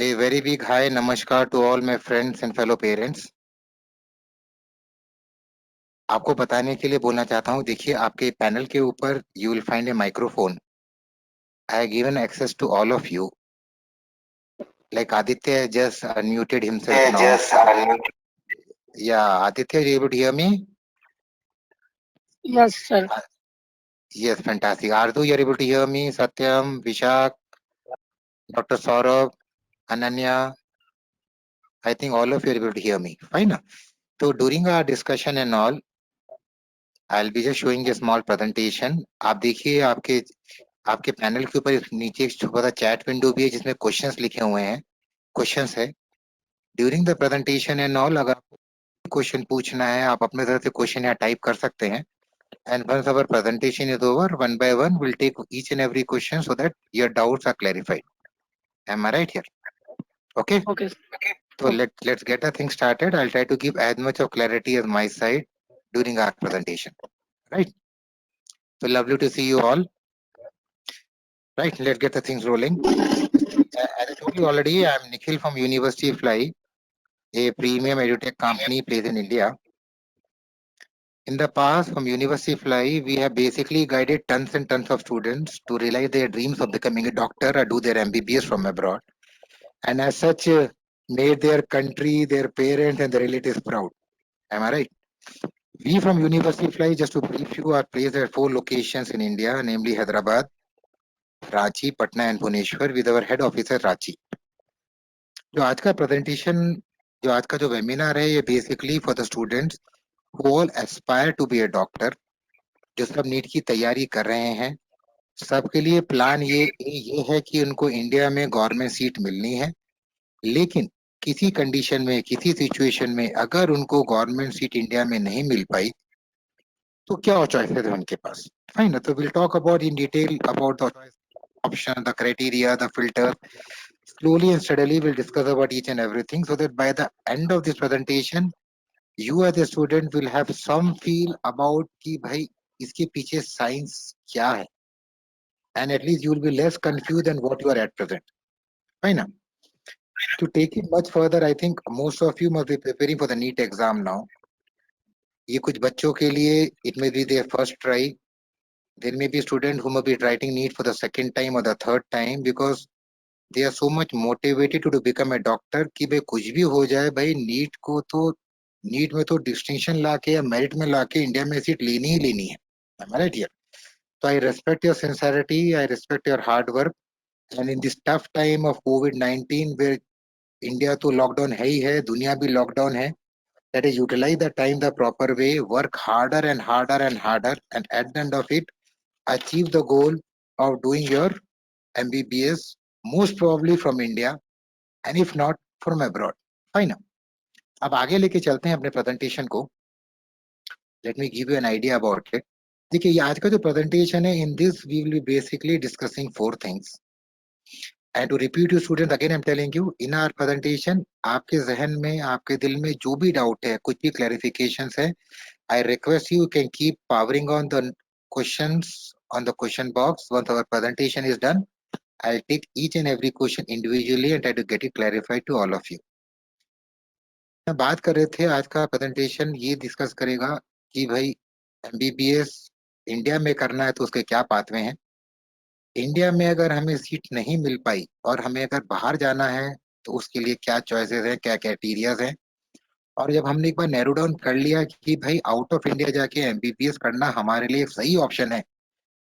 A very big hi, namaskar to all my friends and fellow parents. आपको बताने के लिए बोलना चाहता हूँ, देखिए आपके पैनल के ऊपर you will find a microphone. I have given access to all of you. Like Aditya just unmuted himself now. Just unmute. Yeah, Aditya, you able to hear me? Yes, sir. Yes, fantastic. Ardu, you are able to hear me? Satyam, Vishak, Dr. Saurabh, Ananya. I think all of you are able to hear me. Fine. So during our discussion and all, I'll be just showing a small presentation. आप देखिए आपके panel के ऊपर नीचे एक छोटा सा chat window भी है जिसमें क्वेश्चंस लिखे हुए हैं. क्वेश्चंस है during the presentation and all. अगर क्वेश्चन पूछना है आप अपने तरफ से क्वेश्चन यहाँ टाइप कर सकते हैं. And once our presentation is over, one by one will take each and every question so that your doubts are clarified. Am I right here? Okay. Okay. So let's get the thing started. I'll try to give as much of clarity as my side during our presentation. Right. So lovely to see you all. Right. Let's get the things rolling. As I told you already, I'm Nikhil from University Fly, a premium edutech company based in India. In the past, from University Fly, we have basically guided tons and tons of students to realize their dreams of becoming a doctor or do their MBBS from abroad. And as such, made their country, their parents, and their relatives proud. Am I right? We from University Fly, just to brief you, are placed at 4 locations in India, namely Hyderabad, Ranchi, Patna, and Bhubaneswar, with our head office at Ranchi. जो आज का presentation, जो आज का जो webinar है, ये basically for the students who all aspire to be a doctor, जो सब नीट की तैयारी कर रहे हैं. सबके लिए प्लान ये है कि उनको इंडिया में गवर्नमेंट सीट मिलनी है. लेकिन किसी कंडीशन में, किसी सिचुएशन में अगर उनको गवर्नमेंट सीट इंडिया में नहीं मिल पाई तो क्या चॉइसेस है उनके पास. फाइन. तो will talk about in detail about the option, the criteria, the filter. Slowly and steadily we'll discuss about each and everything so that by the end of this presentation you as a student will have some feel about कि भाई इसके पीछे science क्या है, and at least you will be less confused than what you are at present. Fine. To take it much further, I think most of you must be preparing for the NEET exam now. ये कुछ बच्चों के लिए it may be their first try. There may be students who may be writing NEET for the second time or the third time because they are so much motivated to become a doctor कि भाई कुछ भी हो जाए भाई NEET में तो distinction लाके या मेरिट में लाके इंडिया में सीट लेनी ही लेनी है. Am I right here? So I respect your sincerity, I respect your hard work, and in this tough time of COVID-19 where India तो लॉकडाउन है ही है, दुनिया भी लॉकडाउन है, that is utilize the time the proper way, work harder and harder and harder, and at the end of it achieve the goal of doing your MBBS, most probably from India, and if not from abroad. Fine. अब आगे लेके चलते हैं अपने presentation को. Let me give you an idea about it. देखिए ये आज का जो प्रेजेंटेशन है, in this we will be basically discussing 4 things. And to repeat you students, again I am telling you, in our presentation आपके जहन में, आपके दिल में जो भी डाउट है, कुछ भी क्लैरिफिकेशंस है, I request you can keep powering on the questions on the question box. Once our presentation is done, I'll take each and every question individually and try to get it clarified to all of you. बात कर रहे थे, आज का presentation ये discuss करेगा कि भाई एमबीबीएस इंडिया में करना है तो उसके क्या पाथवे हैं. इंडिया में अगर हमें सीट नहीं मिल पाई और हमें अगर बाहर जाना है तो उसके लिए क्या चॉइसेस हैं, क्या क्राइटेरियाज हैं. और जब हमने एक बार नैरो डाउन कर लिया कि भाई आउट ऑफ इंडिया जाके एमबीबीएस करना हमारे लिए एक सही ऑप्शन है,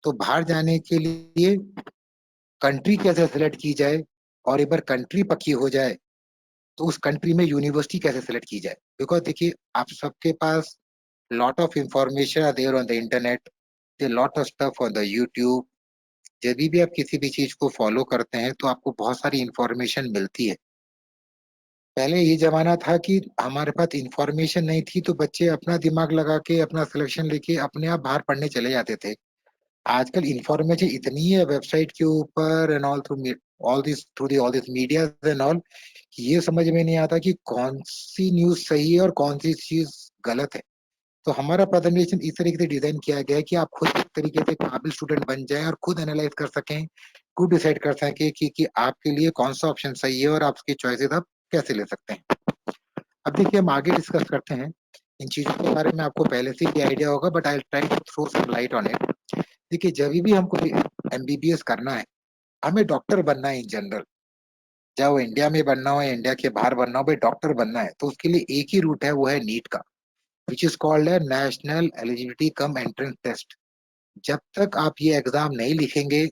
तो बाहर जाने के लिए कंट्री कैसे सिलेक्ट की जाए, और एक बार कंट्री पक्की हो जाए तो उस कंट्री में यूनिवर्सिटी कैसे सिलेक्ट की जाए. बिकॉज देखिए आप सबके पास lot of information are there on the internet, lot of stuff on the YouTube. जब भी आप किसी भी चीज को फॉलो करते हैं तो आपको बहुत सारी इंफॉर्मेशन मिलती है. पहले ये जमाना था कि हमारे पास इंफॉर्मेशन नहीं थी तो बच्चे अपना दिमाग लगा के अपना सिलेक्शन लेके अपने आप बाहर पढ़ने चले जाते थे. आजकल इंफॉर्मेशन इतनी है वेबसाइट के ऊपर and all through all this media and all, ये समझ में नहीं आता कि कौन सी न्यूज सही है और कौन सी चीज गलत है. तो हमारा प्रेजेंटेशन इस तरीके से डिजाइन किया गया है कि आप खुद इस तरीके से काबिल स्टूडेंट बन जाएं और खुद एनालाइज कर सकें खुद डिसाइड कर सके कि आपके लिए कौन सा ऑप्शन सही है और आप उसकी चॉइसेस आप कैसे ले सकते हैं। अब देखिए हम आगे डिस्कस करते हैं इन चीजों के बारे में। आपको पहले से ही आइडिया होगा but I try to throw some light on it. देखिए जब भी हमको एमबीबीएस करना है, हमें डॉक्टर बनना है इन जनरल, चाहे वो इंडिया में बनना हो या इंडिया के बाहर बनना हो, भाई डॉक्टर बनना है तो उसके लिए एक ही रूट है, वो है नीट का, विच इज कॉल्ड है national eligibility cum entrance test. जब तक आप ये एग्जाम नहीं लिखेंगे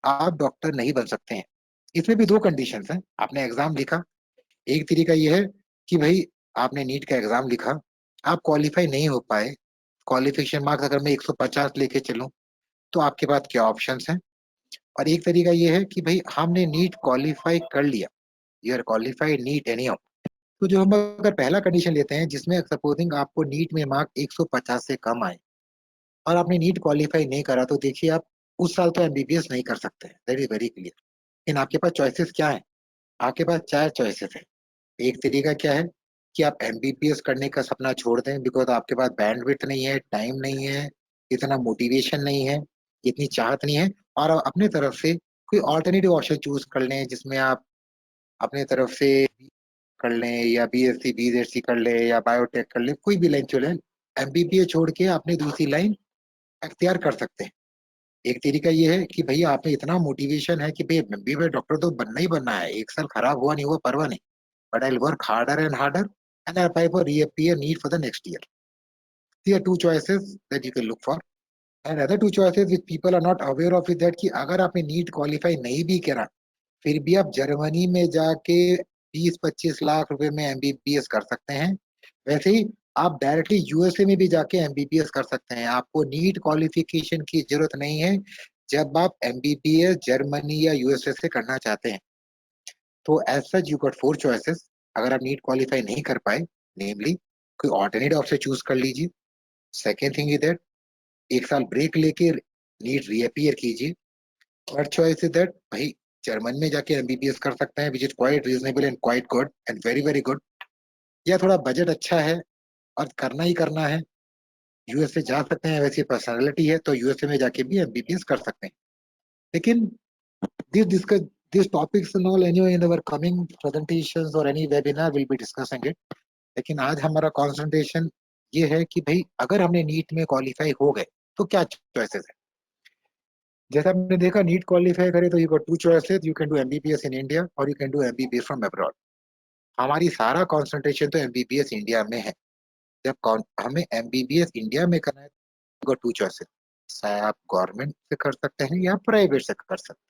आप डॉक्टर नहीं बन सकते हैं। इसमें भी दो कंडीशंस हैं। आपने एग्जाम लिखा, एक तरीका ये है कि भाई आपने नीट का एग्जाम लिखा, आप क्वालिफाई नहीं हो पाए, क्वालिफिकेशन मार्क्स अगर मैं 150 लेके चलूं तो आपके पास क्या ऑप्शंस हैं। और एक तरीका ये है कि भाई हमने नीट क्वालिफाई कर लिया, you are qualified NEET any. तो जो हम अगर पहला कंडीशन लेते हैं जिसमें सपोजिंग आपको नीट में मार्क 150 से कम आए और आपने नीट क्वालिफाई नहीं करा, तो देखिए आप उस साल तो एमबीबीएस नहीं कर सकते, दैट इज वेरी क्लियर। लेकिन आपके पास चॉइसेस क्या है? आपके पास चार चॉइसेस है। एक तरीका क्या है कि आप एमबीबीएस करने का सपना छोड़ दें बिकॉज आपके पास बैंडविड्थ नहीं है, टाइम नहीं है, इतना मोटिवेशन नहीं है, इतनी चाहत नहीं है, और आप अपने तरफ से कोई ऑल्टरनेटिव ऑप्शन चूज कर लें जिसमें आप अपने तरफ से कर लें या बीएससी बीजेडसी कर लें या बायोटेक कर लें, कोई भी लाइन चुने। एमबीबीएस छोड़ के अपनी दूसरी लाइन अख्तियार कर सकते हैं। एक तरीका ये है कि भैया आप में इतना मोटिवेशन है कि भाई एमबीबीएस डॉक्टर तो बनना ही बनना है, एक साल खराब हुआ नहीं हुआ परवाह नहीं, but I'll work harder and harder and I'll apply for reappear need for the next year. There are two choices that you can look for. And other two choices which people are not aware of is that कि अगर आपने NEET qualify नहीं भी करा फिर भी आप Germany में जाके 20-25 लाख रुपए में एमबीबीएस कर सकते हैं। वैसे ही आप डायरेक्टली यूएसए में भी जाके एमबीबीएस कर सकते हैं, आपको नीट क्वालिफिकेशन की जरूरत नहीं है जब आप एमबीबीएस जर्मनी या यूएसए से करना चाहते हैं। तो as such you got four choices. अगर आप नीट क्वालिफाई नहीं कर पाए, नेमली कोई ऑल्टरनेट ऑप्शन चूज कर लीजिए। सेकेंड थिंग इज दैट एक साल ब्रेक लेके नीट रीअपियर कीजिए। थर्ड चॉइस इज दैट भाई जर्मन में जाके एमबीबीएस कर सकते हैं which is quite reasonable and quite good and very very good. या थोड़ा बजट अच्छा है और करना ही करना है, यूएसए जा सकते हैं, वैसी पर्सनैलिटी है तो यूएसए में जाके भी एमबीबीएस कर सकते हैं। लेकिन this discuss these topics and all anyway in our coming presentations or any webinar will be discussing it। लेकिन आज हमारा कंसंट्रेशन ये है कि भाई अगर हमने नीट में क्वालिफाई हो गए तो क्या चॉइसेस है। जैसा हमने देखा नीट क्वालिफाई करे तो you got two choices, you can do MBBS in India और you can do MBBS from abroad. हमारी सारा कंसंट्रेशन तो एमबीबीएस इंडिया में है। जब हमें एमबीबीएस इंडिया में करना है तो टू चॉइसेस, चाहे आप गवर्नमेंट से कर सकते हैं या प्राइवेट से कर सकते हैं।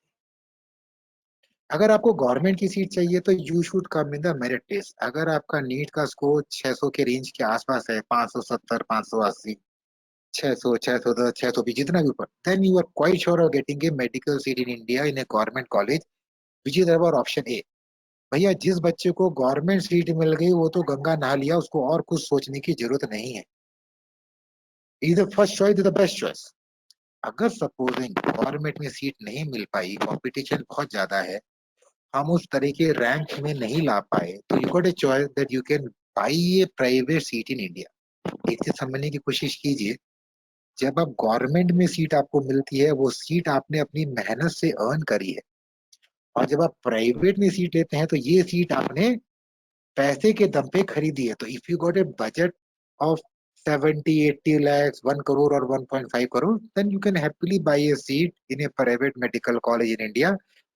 अगर आपको गवर्नमेंट की सीट चाहिए तो you should come in the merit list. अगर आपका नीट का स्कोर 600 के रेंज के आसपास है, 570 580 600 610 620 जितना भी ऊपर, then you are quite sure of getting a medical seat in India in a government college which is our option A. भैया जिस बच्चे को गवर्नमेंट सीट मिल गई वो तो गंगा नहा लिया, उसको और कुछ सोचने की जरूरत नहीं है। Is the first choice, is the best choice. अगर सपोजिंग गवर्नमेंट में सीट नहीं मिल पाई, कंपटीशन बहुत ज्यादा है, हम उस तरह के रैंक में नहीं ला पाए, तो you got a choice that you can buy A private seat in India. इससे समझने की कोशिश कीजिए, जब आप गवर्नमेंट में सीट आपको मिलती है वो सीट आपने अपनी मेहनत से अर्न करी है, और जब आप प्राइवेट में सीट लेते हैं तो ये सीट आपने पैसे के दम पे खरीदी है। तो if you got a budget of 70-80 lakhs 1 crore or 1.5 crore then you can happily buy a seat in a private medical college in India.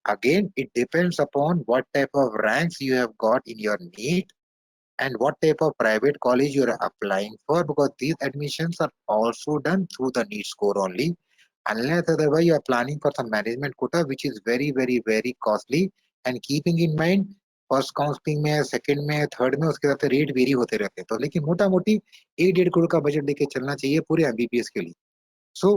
Again it depends upon what type of ranks you have got in your NEET and what type of private college you are applying for, because these admissions are also done through the NEET score only, unless otherwise you are planning for some management quota which is very very very costly। and keeping in mind first counselling में, second में, third में उसके साथ rate very होते रहते हैं, तो लेकिन मोटा मोटी 1-1.5 करोड़ का बजट लेके चलना चाहिए पूरे एमबीबीएस के लिए। सो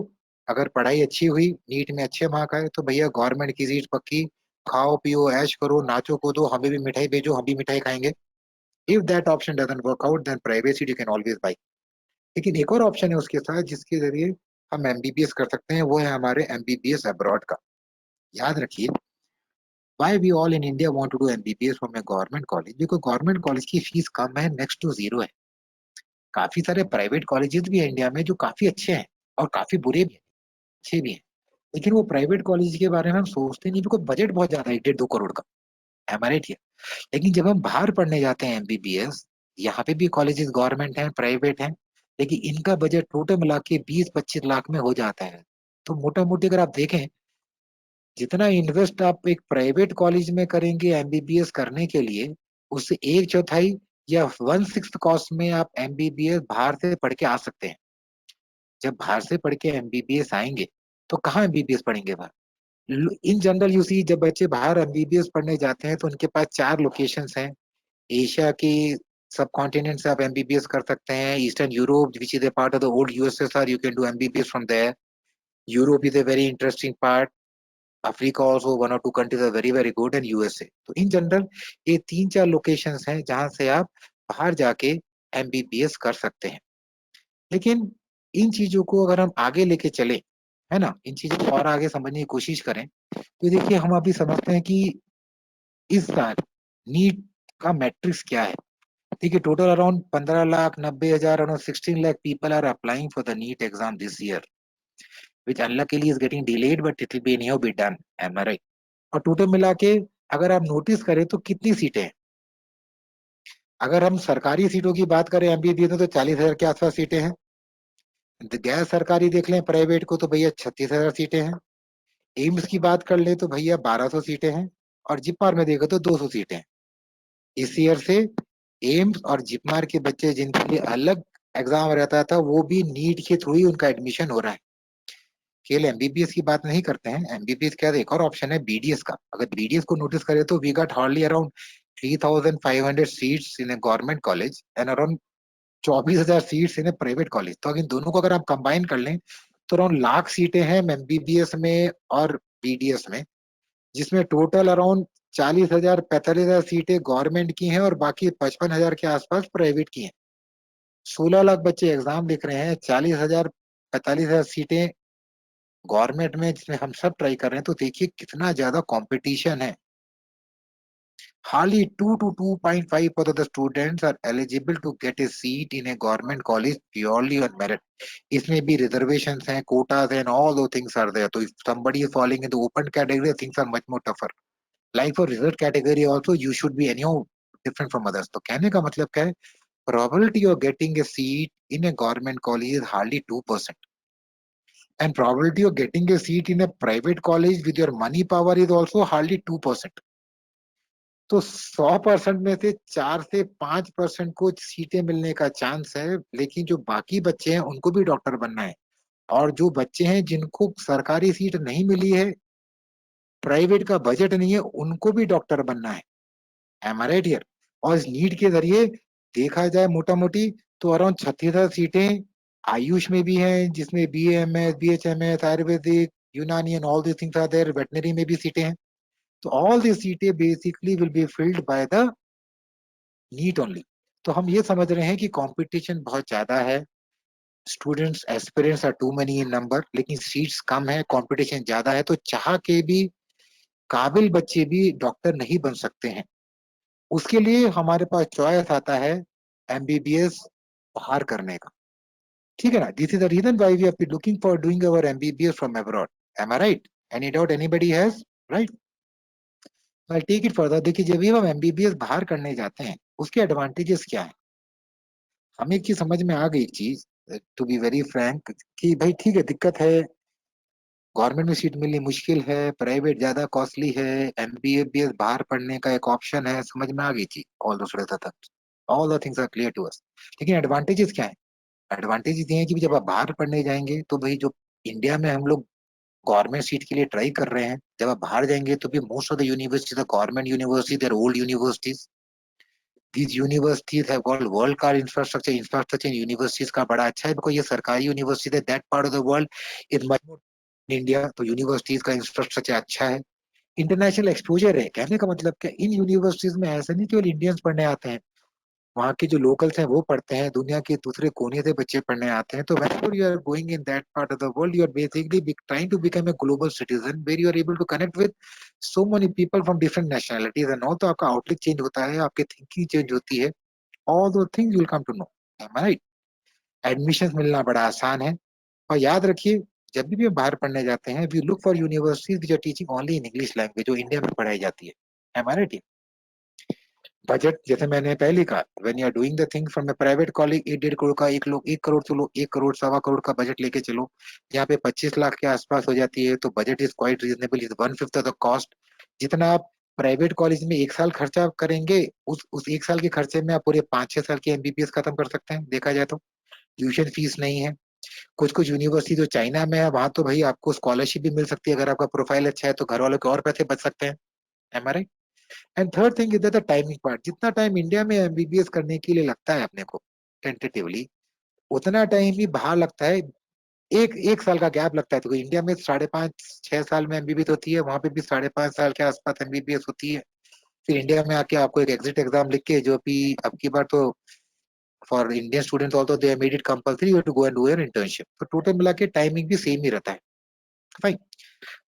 अगर पढ़ाई अच्छी हुई, नीट में अच्छे मार्क आए, तो भैया गवर्नमेंट की सीट पक्की, खाओ पियो ऐश करो नाचो कूदो, हमें भी मिठाई भेजो हम भी मिठाई खाएंगे। If that option doesn't work out then private seat you can always buy. लेकिन एक और ऑप्शन है उसके साथ जिसके जरिए हम एमबीबीएस कर सकते हैं, वो है हमारे एमबीबीएस अब्रॉड का। याद रखिए, why we all in India want to do MBBS from a government college, because government college की फीस कम है, नेक्स्ट टू जीरो है। काफी सारे प्राइवेट कॉलेजेस भी है इंडिया में जो काफी अच्छे हैं और काफी बुरे भी हैं, अच्छे भी हैं। लेकिन वो प्राइवेट कॉलेज के बारे में हम सोचते नहीं, क्योंकि बजट बहुत ज्यादा है, 1.5-2 करोड़ का। M I right? लेकिन जब हम बाहर पढ़ने जाते हैं एमबीबीएस, यहाँ पे भी कॉलेजेस गवर्नमेंट हैं, प्राइवेट हैं, लेकिन इनका बजट टोटल मिला के 20-25 लाख में हो जाता है। तो मोटा मोटी अगर आप देखें, जितना इन्वेस्ट आप एक प्राइवेट कॉलेज में करेंगे एमबीबीएस करने के लिए, उससे एक चौथाई या 1/6 कॉस्ट में आप एमबीबीएस बाहर से पढ़ के आ सकते हैं। जब बाहर से पढ़ के एमबीबीएस आएंगे, तो कहाँ एमबीबीएस पढ़ेंगे बाहर? इन जनरल यू सी, जब बच्चे बाहर एमबीबीएस पढ़ने जाते हैं तो उनके पास 4 लोकेशंस हैं। एशिया की सब कॉन्टिनेंट से आप एमबीबीएस कर सकते हैं। Eastern Europe, which is a part of the old USSR, you can do MBBS from there. Europe is a very interesting part. Africa also 1 or 2 countries are very very good, and USA. तो in general ये 3-4 locations हैं जहां से आप बाहर जाके MBBS कर सकते हैं। लेकिन इन चीजों को अगर हम आगे लेके चले, है ना, इन चीजों को और आगे समझने की कोशिश करें, तो देखिए हम अभी समझते हैं कि इस साल नीट का मैट्रिक्स क्या है। ठीक है, total around 15,90,000, around 16 lakh people are applying for the NEET exam this year, which unluckily is getting delayed, but it will be anyhow be done. Am I right? और टोटल मिला के अगर आप नोटिस करें तो कितनी सीटें हैं? अगर हम सरकारी सीटों की बात करें एमबीबीएस में, तो 40,000 के आसपास सीटें हैं। गैर सरकारी देख लें प्राइवेट को, तो भैया 36,000 सीटें हैं। एम्स की बात कर ले तो भैया 1200 सीटें हैं। और जिपमार में देखो तो 200 सीटें हैं। इस ईयर से एम्स और जिपमार के बच्चे जिनके लिए अलग एग्जाम रहता था, वो भी नीट के थ्रू ही उनका एडमिशन हो रहा है। केवल एमबीबीएस की बात नहीं करते हैं, एमबीबीएस के बाद एक और ऑप्शन है बीडीएस का। अगर बीडीएस को नोटिस करें तो we got hardly around 3,500 seats in a government college and around 24,000 seats in a private college. तो अगर इन दोनों को अगर आप कंबाइन कर लें, तो अराउंड लाख सीटें हैं एमबीबीएस में और बीडीएस में, जिसमें टोटल अराउंड 40,000 45,000 सीटें गवर्नमेंट की हैं और बाकी 55,000 के आसपास प्राइवेट की हैं। 16 लाख बच्चे एग्जाम लिख रहे हैं, 40,000 45,000 सीटें गवर्नमेंट में जिसमें हम सब ट्राई कर रहे हैं। तो देखिए कितना ज्यादा कंपटीशन है। Hardly 2 to 2.5% of the students are eligible to get a seat in a government college purely on merit. इसमें भी reservations हैं, quotas and all those things are there. So if somebody is falling into open category, things are much more tougher. Like for reserved category also, you should be anyhow different from others. तो कहने का मतलब क्या है? Probability of getting a seat in a government college is hardly 2%. And probability of getting a seat in a private college with your money power is also hardly 2%. तो 100% में से 4 से 5% को सीटें मिलने का चांस है, लेकिन जो बाकी बच्चे हैं उनको भी डॉक्टर बनना है। और जो बच्चे हैं जिनको सरकारी सीट नहीं मिली है, प्राइवेट का बजट नहीं है, उनको भी डॉक्टर बनना है। Am I right here? और इस नीट के जरिए देखा जाए मोटा मोटी, तो अराउंड 36,000 सीटें आयुष में भी हैं, जिसमें BAMS, BHMS, Ayurvedic, Unani and all this things are there. Veterinary में भी सीटें हैं। तो ऑल दी सीटें basically will be filled by the NEET only. तो हम ये समझ रहे हैं कि कंपटीशन बहुत ज्यादा है। Students aspirants are too many in number, लेकिन सीट्स कम है, कंपटीशन ज्यादा है। तो चाह के भी काबिल बच्चे भी डॉक्टर नहीं बन सकते हैं। उसके लिए हमारे पास चॉइस आता है एमबीबीएस बाहर करने का। ठीक है ना? This is the reason why we are looking for doing our MBBS from abroad. Am I right? Any doubt anybody has? Right? I take it further. देखिए, जब भी हम एमबीबीएस बाहर करने जाते हैं, उसके एडवांटेजेस क्या है? हमें एक चीज समझ में आ गई, चीज टू बी वेरी फ्रैंक, कि भाई ठीक है, दिक्कत है, गवर्नमेंट में सीट मिलनी मुश्किल है, प्राइवेट ज्यादा कॉस्टली है, एमबीबीएस बाहर पढ़ने का एक ऑप्शन है, समझ में आ गई चीज। All the things are clear to us. लेकिन एडवांटेजेस क्या है? एडवांटेजेस ये है कि जब आप बाहर पढ़ने जाएंगे तो भाई जो इंडिया में हम लोग गवर्नमेंट सीट के लिए ट्राई कर रहे हैं, जब आप बाहर जाएंगे तो भी most of the universities, government university, their old universities. These universities have got world class infrastructure in universities का बड़ा अच्छा है, बिकॉज ये सरकारी यूनिवर्सिटी है। That part of the world is much more in India. तो यूनिवर्सिटीज का infrastructure अच्छा है, इंटरनेशनल एक्सपोजर है। कहने का मतलब क्या, इन यूनिवर्सिटीज में ऐसा नहीं केवल इंडियंस पढ़ने आते हैं, वहाँ के जो लोकल्स हैं वो पढ़ते हैं, दुनिया के दूसरे कोने से बच्चे पढ़ने आते हैं। तो whenever you are going in that part of the world, you are basically trying to become a global citizen where you are able to connect with so many people from different nationalities and all। तो आपका outlook change होता है, आपकी thinking change होती है। All those things you will come to know. Am I right? Admission मिलना बड़ा आसान है। और याद रखिए, जब भी हम बाहर पढ़ने जाते हैं, we look for universities which are teaching only in English language, जो इंडिया में पढ़ाई जाती है। हमारे टीम बजट, जैसे मैंने पहले कहा, when you are doing the thing from a private college, 1.5 crore का, 1 करोड़ चलो, 1 करोड़, 1.25 करोड़ का बजट लेके चलो, यहाँ पे 25 लाख के आसपास हो जाती है, तो budget is quite reasonable, is 1/5 of the cost. जितना आप प्राइवेट कॉलेज में एक साल खर्चा करेंगे, उस एक साल के खर्चे में आप पूरे 5-6 साल की एमबीबीएस खत्म कर सकते हैं, देखा जाए तो। ट्यूशन फीस नहीं है। कुछ कुछ यूनिवर्सिटी जो चाइना में है, वहां तो भाई आपको स्कॉलरशिप भी मिल सकती है, अगर आपका प्रोफाइल अच्छा है तो घर वालों के और पैसे बच सकते हैं। हमारे and third thing is the timing part. जितना टाइम इंडिया में एमबीबीएस करने के लिए लगता है अपने को टेंटेटिवली, उतना टाइम ही बाहर लगता है। एक एक साल का गैप लगता है, तो इंडिया में 5.5-6 साल में एमबीबीएस होती है, वहां पे भी 5.5 साल के आसपास एमबीबीएस होती है। फिर इंडिया में आके आपको एक एग्जिट एग्जाम लिख के, जो भी अब की बार तो for Indian students also they made it compulsory you to go and do your internship, तो टोटल मिला के टाइमिंग भी सेम ही रहता है। फाइन।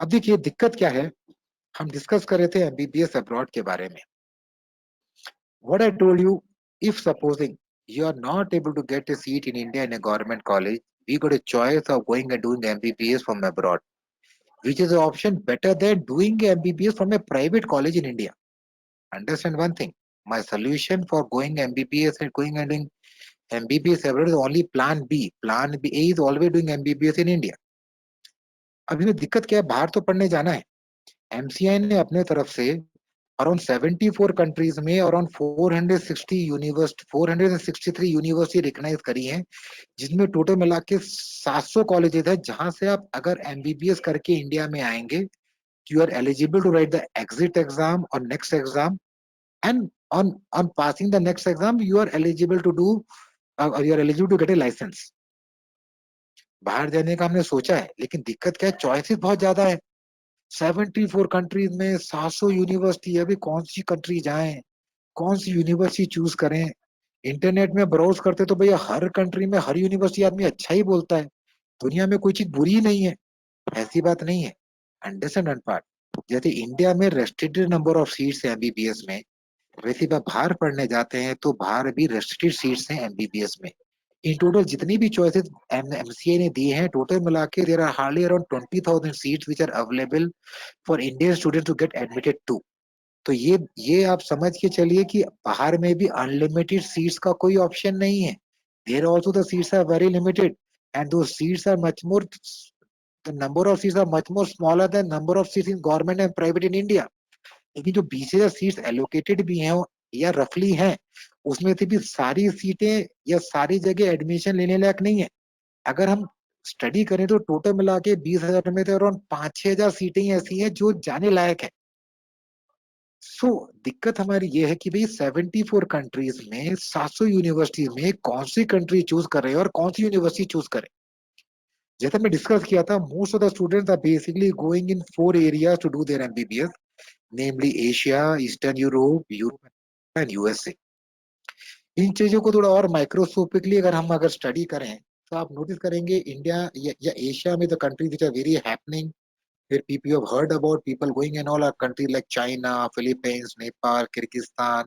अब देखिए दिक्कत क्या है, हम डिस्कस कर रहे थे एमबीबीएस अब्रॉड के बारे में। What I told you, if supposing you are not able to get a seat in India in a government college, we got a choice of going and doing MBBS from abroad, which is an option better than doing MBBS from a private college in India. Understand one thing, my solution for going MBBS and going and doing MBBS abroad is only plan B. Plan B is always doing MBBS in India. अभी में दिक्कत क्या है, बाहर तो पढ़ने जाना है। एमसीआई ने अपने तरफ से अराउंड 74 कंट्रीज में अराउंड 463 यूनिवर्सिटी रिकॉग्नाइज करी हैं, जिसमें टोटल मिला के 700 कॉलेजेस है, जहां से आप अगर एमबीबीएस करके इंडिया में आएंगे, you are eligible to write the exit exam और next exam, and on passing the next exam you are eligible to do, you are eligible to get a license. बाहर जाने का हमने सोचा है, लेकिन दिक्कत क्या है, चॉइसेस बहुत ज्यादा है। 74 कंट्रीज में 700 यूनिवर्सिटी है, अभी कौन सी कंट्री जाएं, कौन सी यूनिवर्सिटी चूज करें। इंटरनेट में ब्राउज करते तो भैया हर कंट्री में हर यूनिवर्सिटी आदमी अच्छा ही बोलता है, दुनिया में कोई चीज बुरी ही नहीं है, ऐसी बात नहीं है। अंडरस्टैंड वन पार्ट, जैसे इंडिया में रेस्ट्रिक्टेड नंबर ऑफ सीट्स है एमबीबीएस में, वैसे आप बाहर पढ़ने जाते हैं तो बाहर भी रेस्ट्रिक्टेड सीट्स हैं एमबीबीएस में। इन टोटल जितनी भी चॉइसेस एमसीए ने दी हैं, टोटल मिला के there are hardly around 20,000 seats which are available for Indian student to get admitted to. तो ये आप समझ के चलिए कि बाहर में भी अनलिमिटेड सीट्स का कोई ऑप्शन नहीं है। There also the seats are very limited, and though seats are much more, the number of seats are much more smaller than number of seats in government and private in India. लेकिन जो 20,000 seats allocated भी हैं या रफली हैं, उसमें से भी सारी सीटें या सारी जगह एडमिशन लेने लायक नहीं है। अगर हम स्टडी करें तो टोटल मिला के 20,000 में तो अराउंड 5-6 हजार सीटें ऐसी हैं जो जाने लायक है। सो दिक्कत हमारी ये है कि भाई 74 कंट्रीज में 700 यूनिवर्सिटीज में कौन सी कंट्री चूज कर रहे हैं और कौन सी यूनिवर्सिटी चूज करें। जैसा मैं डिस्कस किया था, most of the students are basically going in 4 areas to do their MBBS, namely Asia, Eastern Europe, Europe and USA. इन चीजों को थोड़ा और माइक्रोस्कोपिकली अगर स्टडी करें, तो आप नोटिस करेंगे इंडिया या एशिया में the countries which are very happening, where people you have heard about people going and all are countries like China, Philippines, Nepal, Kyrgyzstan,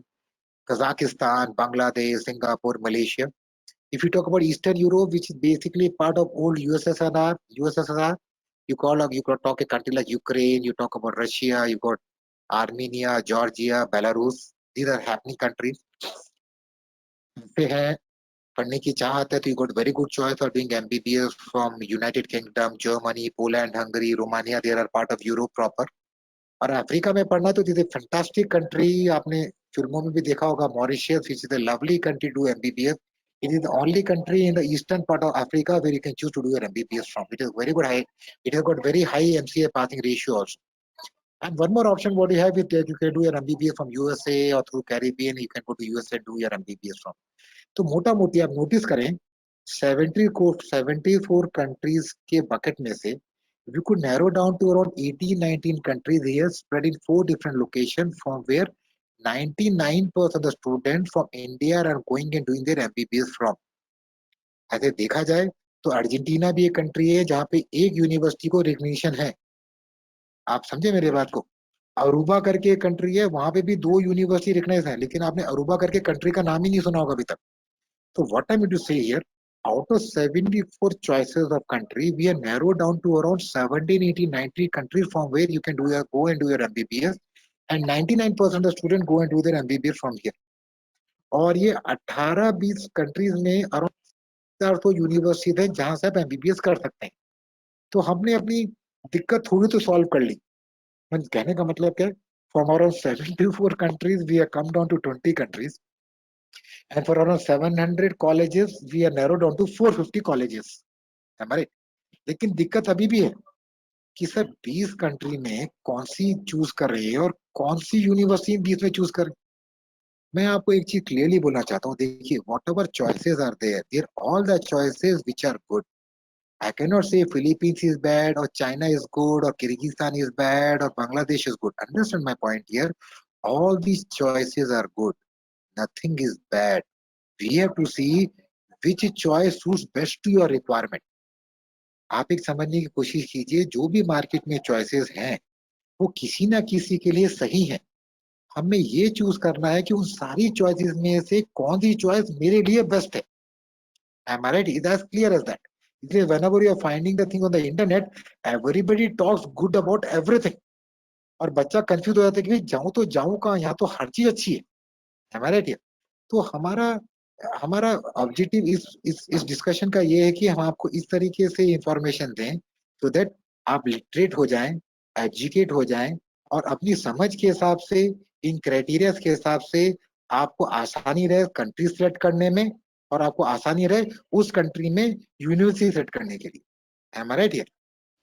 Kazakhstan, Bangladesh, Singapore, Malaysia. If you talk about Eastern Europe, which is basically part of old USSR, you could talk a country like Ukraine, you talk about Russia, you got Armenia, Georgia, Belarus. These are happening countries. पे है पढ़ने की चाहत है, तो you got very good choice for doing MBBS from United Kingdom, Germany, Poland, Hungary, Romania, there are part of Europe proper. और Africa में पढ़ना तो दिस फैंटास्टिक कंट्री, आपने फिल्मों में भी देखा होगा, Mauritius, which is a lovely country to MBBS. It is the only country in the eastern part of Africa where you can choose to do your MBBS from. It is very good high. It has got very high MCA passing ratio also. And one more option what you have is that you can do your MBBS from USA or through Caribbean. You can go to USA and do your MBBS from. तो मोटा मोटी आप notice करें, 74 countries के bucket में से we could narrow down to around 18-19 countries here spread in 4 different locations from where 99% of the students from India are going and doing their MBBS from. ऐसे देखा जाए तो अर्जेंटीना भी एक कंट्री है जहाँ पे एक यूनिवर्सिटी को रिकग्निशन है। आप समझे मेरे बात को। अरूबा करके एक कंट्री है, वहां पे भी 2 यूनिवर्सिटी रिकग्नाइज है, लेकिन आपने अरूबा करके कंट्री का नाम ही नहीं सुना होगा अभी तक। तो व्हाट आई मीन टू से here, out of 74 choices of country, we are narrowed down to around 17, 18, 90 countries from where you can go and do your MBBS, and 99% of students go and do their MBBS from here. और ये 18-20 countries में around 400 universities हैं जहां से आप MBBS कर सकते हैं. तो हमने अपनी दिक्कत थोड़ी तो सॉल्व कर ली. कहने का मतलब क्या है? From around 74 countries, we have come down to 20 countries. And for around 700 colleges, we are narrowed down to 450 colleges. हमारे लेकिन दिक्कत अभी भी है कि सर 20 कंट्री में कौन सी चूज कर रही है और कौन सी यूनिवर्सिटी 20 में चूज कर. मैं आपको एक चीज क्लियरली बोलना चाहता हूँ. देखिए, whatever choices are there all the choices which are good. I cannot say Philippines is bad or China is good or Kyrgyzstan is bad or Bangladesh is good. Understand my point here. All these choices are good. Nothing is bad. We have to see which choice suits best to your requirement. आप एक समझने की कोशिश कीजिए, जो भी market में choices हैं वो किसी ना किसी के लिए सही है. हमें ये चूज करना है कि उन सारी चॉइसेस में से कौन सी चॉइस मेरे लिए बेस्ट है. Am I right? It's as clear as that. Because whenever you are finding the thing on the internet, everybody talks good about everything. और बच्चा कंफ्यूज हो जाता है कि भाई जाऊं तो जाऊं कहाँ, यहाँ तो हर चीज अच्छी है. Am I right here? तो हमारा हमारा ऑब्जेक्टिव इस डिस्कशन का ये है कि हम आपको इस तरीके से इंफॉर्मेशन दें so that आप लिटरेट हो जाएं, एजुकेट हो जाएं और अपनी समझ के हिसाब से, इन क्राइटेरिया के हिसाब से आपको आसानी रहे कंट्री सेलेक्ट करने में और आपको आसानी रहे उस कंट्री में यूनिवर्सिटी सेलेक्ट करने के लिए. Am I right here?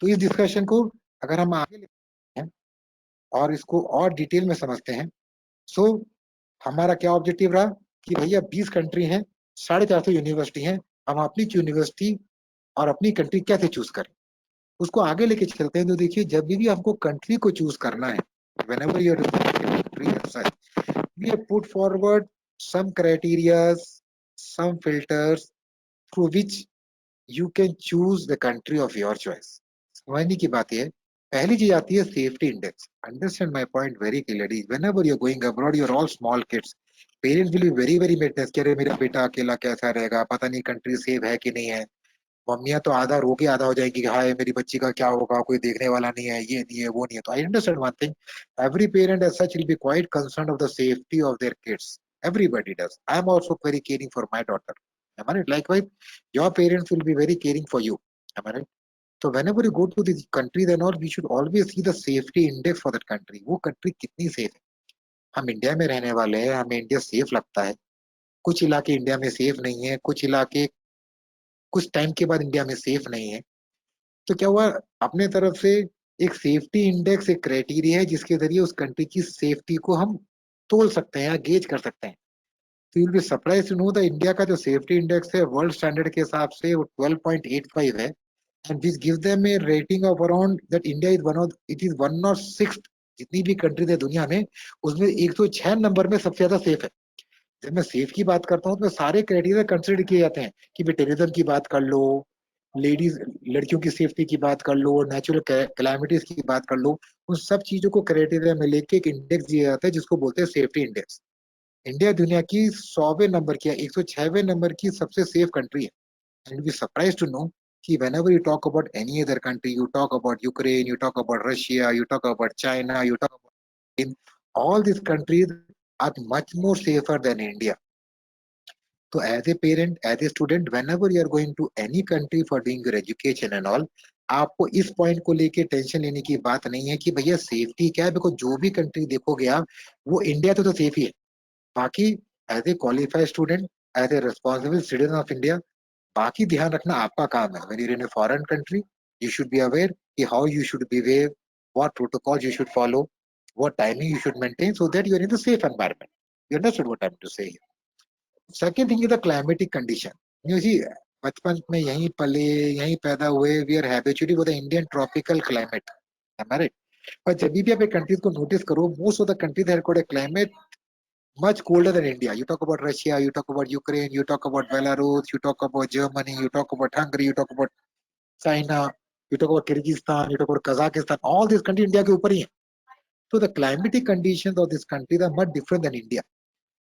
तो इस डिस्कशन को अगर हम आगे लेते हैं और इसको और डिटेल में समझते हैं, सो हमारा क्या ऑब्जेक्टिव रहा कि भैया 20 कंट्री हैं, 450 यूनिवर्सिटी हैं, हम अपनी यूनिवर्सिटी और अपनी कंट्री कैसे चूज करें, उसको आगे लेके चलते हैं. तो देखिए, जब भी हमको कंट्री को चूज करना है, whenever you are country as such, we have put forward some criterias, some filters through which you can choose the country of your choice. समझने की बात है. पहली चीज आती है safety index. Understand my point very clearly. Whenever you are going abroad, you are all small kids. Parents will be very very maintenance कि अरे मेरा बेटा अकेला कैसा रहेगा, पता नहीं कंट्री सेफ है कि नहीं है. मम्मियां तो आधा रो के आधा हो जाएंगी कि हाय मेरी बच्ची का क्या होगा, कोई देखने वाला नहीं है, ये नहीं है, वो नहीं है. तो I understand one thing. Every parent as such will be quite concern of the safety of their kids. Everybody does. I am also very caring for my daughter. Am I right? Likewise, your parents will be very caring for you. Am I right? So whenever you go to the country, then all we should always see the safety index for that country. वो country कितनी safe है. हम India में रहने वाले हैं, हमें India safe लगता है. कुछ इलाके इंडिया में सेफ नहीं है, कुछ इलाके कुछ टाइम के बाद इंडिया में सेफ नहीं है. तो क्या हुआ, अपने तरफ से एक सेफ्टी इंडेक्स, एक क्राइटेरिया है जिसके जरिए उस कंट्री की सेफ्टी को हम तोल सकते हैं या गेज कर सकते हैं. तो you'll be surprised to know that India का जो सेफ्टी इंडेक्स है वर्ल्ड स्टैंडर्ड के हिसाब से वो 12.85 है. And this gives them A rating of around that India is one of it is 106. जितनी भी कंट्रीज है दुनिया में, उसमें 106 नंबर में सबसे ज्यादा सेफ है. जब मैं सेफ की बात करता हूँ तो सारे क्राइटेरिया कंसिडर किए जाते हैं कि भी टेररिज्म की बात कर लो, लेडीज लड़कियों की सेफ्टी की बात कर लो, नेचुरल कैलामिटीज की बात कर लो. उन सब चीजों को क्राइटेरिया में लेके एक इंडेक्स दिया जाता है जिसको बोलते हैं सेफ्टी इंडेक्स. इंडिया दुनिया की 100वें नंबर की, 106वें नंबर की सबसे सेफ कंट्री है. And be surprise to know कि whenever you talk about any other country, you talk about Ukraine, you talk about Russia, you talk about China, you talk about in all these countries are much more safer than India. So as a parent, as a student, whenever you are going to any country for doing your education and all, आपको इस point को लेके tension लेने की बात नहीं है कि भैया सेफ्टी क्या है. बिकॉज जो भी कंट्री देखोगे आप, वो इंडिया तो सेफ ही है. बाकी as a qualified student, as a responsible citizen of India, बाकी ध्यान रखना आपका काम है. When you in a foreign country, you should be aware कि how you should behave, what protocol you should follow, what timing you should maintain so that you are in the safe environment. You understood what I am to say. Second thing is the climatic condition. You see, बचपन में यहीं पले, यहीं पैदा हुए, we are habituated with the Indian tropical climate. Am I right? पर जब भी आप एक कंट्रीज को नोटिस करो, most of the countries have got a climate much colder than India. You talk about Russia, you talk about Ukraine, you talk about Belarus, you talk about Germany, you talk about Hungary, you talk about China, you talk about Kyrgyzstan, you talk about Kazakhstan. All these countries India के ऊपर ही हैं. So the climatic conditions of this country are much different than India.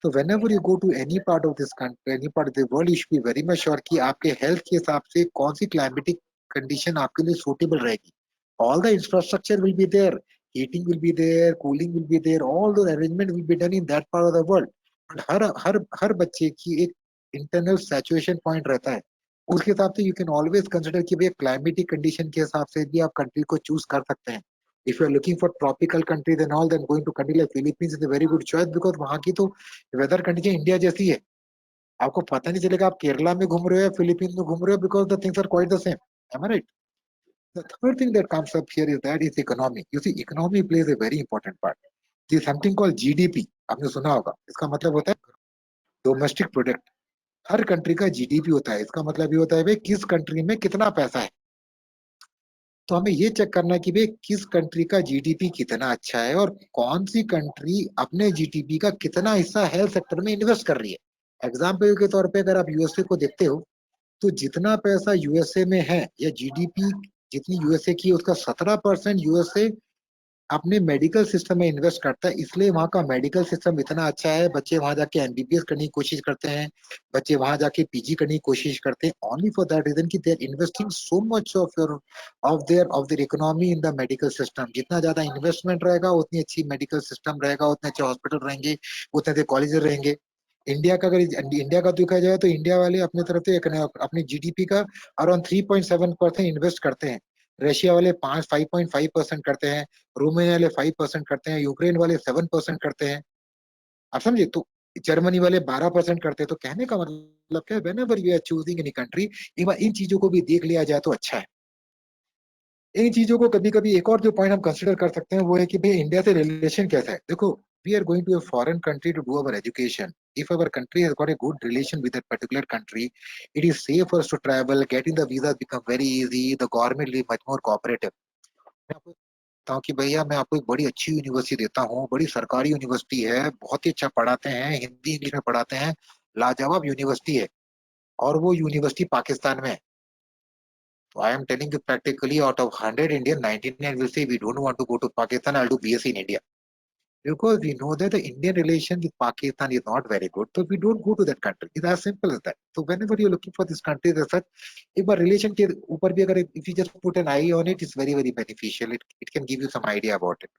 तो whenever you go to any part of this country, any part of the world, you should be very much sure कि आपके health के हिसाब से कौन सी climatic condition आपके लिए suitable रहेगी. All the infrastructure will be there, heating will be there, cooling will be there, all the arrangement will be done in that part of the world. But हर बच्चे की एक इंटरनल सैचुरेशन पॉइंट रहता है. उसके हिसाब से you can always consider कि भैया क्लाइमेटिक कंडीशन के हिसाब से भी आप कंट्री को चूज कर सकते हैं. If you are looking for tropical countries and all, then going to country like Philippines is a very good choice because वहाँ की तो वेदर कंडीशन इंडिया जैसी है. आपको पता नहीं चलेगा आप केरला में घूम रहे हो या फिलीपींस में घूम रहे हो because the things are quite the same. Am I right? The third thing that comes up here is that is economy. You see, economy plays a very important part. There is something called GDP. आपने सुना होगा. इसका मतलब होता है domestic product. हर country का GDP होता है. इसका मतलब ये होता है भाई किस कंट्री में कितना पैसा है. तो हमें ये चेक करना है कि भाई किस कंट्री का जीडीपी कितना अच्छा है और कौन सी कंट्री अपने जीडीपी का कितना हिस्सा हेल्थ सेक्टर में इन्वेस्ट कर रही है. एग्जाम्पल के तौर पे अगर आप यूएसए को देखते हो तो जितना पैसा यूएसए में है या जीडीपी जितनी यूएसए की उसका 17% यूएसए अपने मेडिकल सिस्टम में इन्वेस्ट करता है. इसलिए वहाँ का मेडिकल सिस्टम इतना अच्छा है. बच्चे वहां जाके एमबीबीएस करने की कोशिश करते हैं. बच्चे वहां जाके पीजी करने की कोशिश करते हैं. ओनली फॉर दैट रीजन कि they are investing so much of their economy in the medical system. जितना ज्यादा इन्वेस्टमेंट रहेगा उतनी अच्छी मेडिकल सिस्टम रहेगा, उतने अच्छे हॉस्पिटल रहेंगे, उतने अच्छे कॉलेज रहेंगे. इंडिया का देखा जाए तो इंडिया वाले अपने तरफ से अपने जीडीपी का अराउंड 3.7% इन्वेस्ट करते हैं. रशिया वाले 5.5% करते हैं. रोमानिया वाले 5% करते हैं. यूक्रेन वाले 7% करते हैं. आप समझे. तो जर्मनी वाले 12% करते हैं. तो कहने का मतलब क्या है, whenever you are choosing any country, एक बार इन चीजों को भी देख लिया जाए तो अच्छा है. इन चीजों को कभी कभी एक और जो पॉइंट हम कंसिडर कर सकते हैं वो है कि भाई इंडिया से रिलेशन कैसा है. देखो, we are going to a foreign country to do our education. If our country has got a good relation with that particular country, it is safe for us to travel. Getting the visas become very easy. The government will be much more cooperative. मैं आपको बताऊं कि भैया मैं आपको एक बड़ी अच्छी यूनिवर्सिटी देता हूँ. बड़ी सरकारी यूनिवर्सिटी है, बहुत ही अच्छा पढ़ाते हैं, हिंदी इंग्लिश में पढ़ाते हैं, लाजवाब यूनिवर्सिटी है. और वो यूनिवर्सिटी पाकिस्तान में है. So I am telling you practically out of 100 Indian, 99 will say we don't want to go to Pakistan. I'll do BSc in India. Because we know that the Indian relation with Pakistan is not very good. So we don't go to that country. It's as simple as that. So whenever you're looking for this country as such, एक बार relation के ऊपर भी अगर if you just put an eye on it, it's very very beneficial. It can give you some idea about it.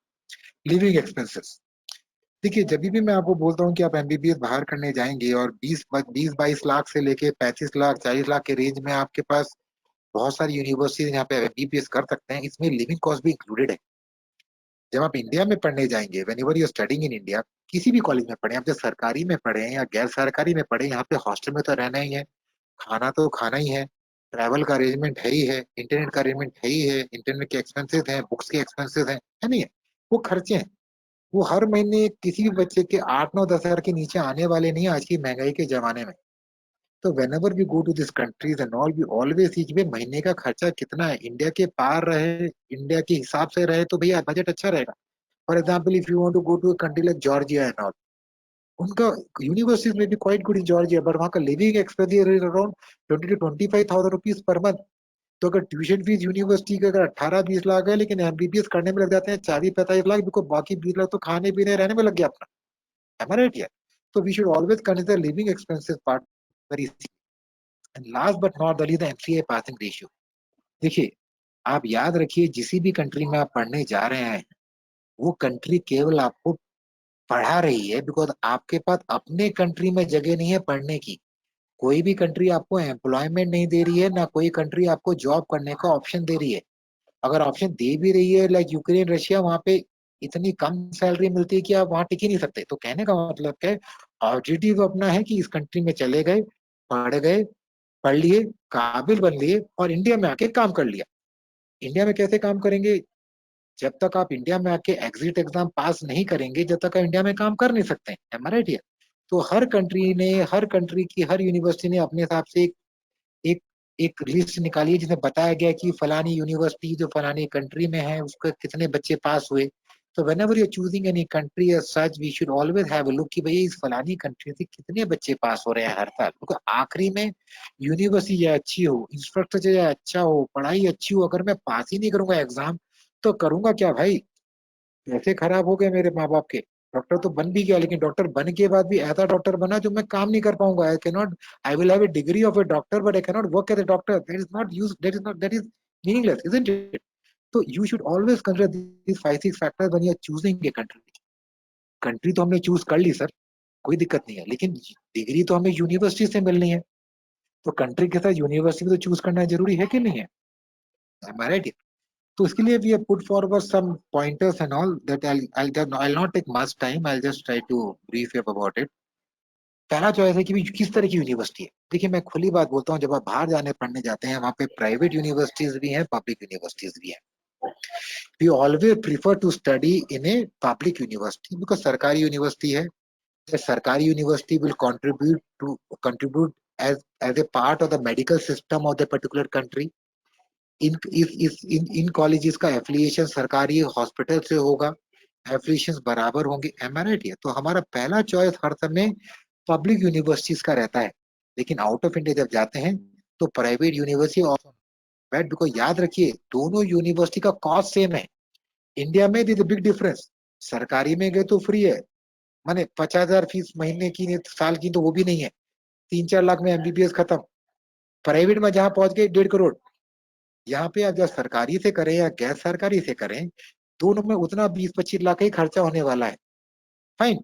Living expenses. देखिए, जब भी मैं आपको बोलता हूँ कि आप एमबीबीएस बाहर करने जाएंगे और 20-22 लाख से लेके 35 लाख 40 लाख के रेंज में आपके पास बहुत सारी यूनिवर्सिटीज यहाँ पे एमबीबीएस कर सकते हैं. इसमें लिविंग कॉस्ट भी इंक्लूडेड है. जब आप इंडिया में पढ़ने जाएंगे, when ever you studying in India, किसी भी कॉलेज में पढ़े, आप चाहे सरकारी में पढ़े या गैर सरकारी में पढ़े, यहाँ पे हॉस्टल में तो रहना ही है. खाना तो खाना ही है. ट्रैवल का अरेंजमेंट है ही है. इंटरनेट का अरेंजमेंट है ही है. इंटरनेट के एक्सपेंसेस हैं, बुक्स के एक्सपेंसेस हैं, है नहीं है. वो खर्चे हैं. वो हर महीने किसी भी बच्चे के 8-9-10 हजार के नीचे आने वाले नहीं है आज की महंगाई के जमाने में. तो whenever we go to these countries and all, we always see कि भाई महीने का खर्चा कितना है. इंडिया के पार रहे, इंडिया के हिसाब से रहे तो भैया बजट अच्छा रहेगा. For example, if you want to go to country like Georgia and all, उनका यूनिवर्सिटीज में भी quite good in Georgia, but वहाँ का living expenses is around 20 to 25 thousand rupees per month. तो अगर ट्यूशन फीस यूनिवर्सिटी का अगर 18-20 लाख है, लेकिन एमबीबीएस करने में लग जाते हैं 40-45 लाख, बिकॉज बाकी 20 लाख तो खाने पीने रहने में लग गया अपना. Am I right here? So we should always consider living expenses part very. And last but not the least, the MCA passing ratio. देखिए, आप याद रखिए जिस भी कंट्री में आप पढ़ने जा रहे हैं, वो कंट्री केवल आपको पढ़ा रही है बिकॉज आपके पास अपने कंट्री में जगह नहीं है पढ़ने की. कोई भी कंट्री आपको एम्प्लॉयमेंट नहीं दे रही है, ना कोई कंट्री आपको जॉब करने का ऑप्शन दे रही है. अगर ऑप्शन दे भी रही है लाइक यूक्रेन रशिया, वहां पे इतनी कम सैलरी मिलती है कि आप वहां टिक ही नहीं सकते. तो कहने का मतलब क्या है, ऑब्जेक्टिव अपना है कि इस कंट्री में चले गए, पढ़ गए, पढ़ लिए, काबिल बन लिए और इंडिया में आके काम कर लिया. इंडिया में कैसे काम करेंगे, जब तक आप इंडिया में आके एग्जिट एग्जाम पास नहीं करेंगे, जब तक आप इंडिया में काम कर नहीं सकते. Am I right here. तो हर कंट्री की हर यूनिवर्सिटी ने अपने हिसाब से एक एक लिस्ट निकाली है जिसमें बताया गया कि फलानी यूनिवर्सिटी जो फलानी कंट्री में है उसके कितने बच्चे पास हुए. तो whenever you're choosing any country as such, we should always have a look कि भई इस फलानी कंट्री से कितने बच्चे पास हो रहे हैं हर साल. क्योंकि आखिरी में यूनिवर्सिटी अच्छी हो, इंफ्रास्ट्रक्चर अच्छा हो, पढ़ाई अच्छी हो, अगर मैं पास ही नहीं करूंगा एग्जाम तो करूंगा क्या भाई. पैसे खराब हो गए मेरे माँ बाप के. डॉक्टर तो बन भी गया, लेकिन डॉक्टर बन के बाद भी ऐसा डॉक्टर बना जो मैं काम नहीं कर पाऊंगा। I can not, I will have a degree of a doctor but I can not work as a doctor. That is not use, that is meaningless, isn't it? तो you should always consider these 5-6 factors when you are choosing a country. Country तो हमने choose कर ली sir, कोई दिक्कत नहीं है, लेकिन degree तो हमें यूनिवर्सिटी से मिलनी है, तो कंट्री के साथ यूनिवर्सिटी तो चूज करना जरूरी है कि नहीं है? Am I right? तो इसके लिए we have put forward some pointers and all that I'll not take much time. I'll just try to brief you about it. पहला चॉइस है कि भी किस तरह की यूनिवर्सिटी है। देखिए मैं खुली बात बोलता हूँ, जब आप बाहर जाने पढ़ने जाते हैं वहाँ पे प्राइवेट यूनिवर्सिटीज भी हैं, पब्लिक यूनिवर्सिटीज भी हैं। We always prefer to study in a public university because सरकारी यूनिवर्सिटी है। सरकारी university will contribute as a part of the medical system of the particular country. In colleges का affiliation सरकारी hospital से होगा, affiliation बराबर होंगे। M I right? तो हमारा पहला चॉइस हर समय पब्लिक यूनिवर्सिटीज का रहता है। लेकिन आउट ऑफ इंडिया जब जाते हैं तो private university also, right? Because याद रखिए दोनों यूनिवर्सिटी का कॉस्ट सेम है। इंडिया में दिस बिग डिफरेंस, सरकारी में गए तो फ्री है, माने 50,000 फीस महीने की नहीं, साल की तो वो भी नहीं है, 3-4 लाख में एमबीबीएस खत्म। प्राइवेट में जहां पहुंच गए 1.5 करोड़। यहाँ पे आप जब सरकारी से करें या गैर सरकारी से करें, दोनों में उतना 20-25 लाख का ही खर्चा होने वाला है। फाइन,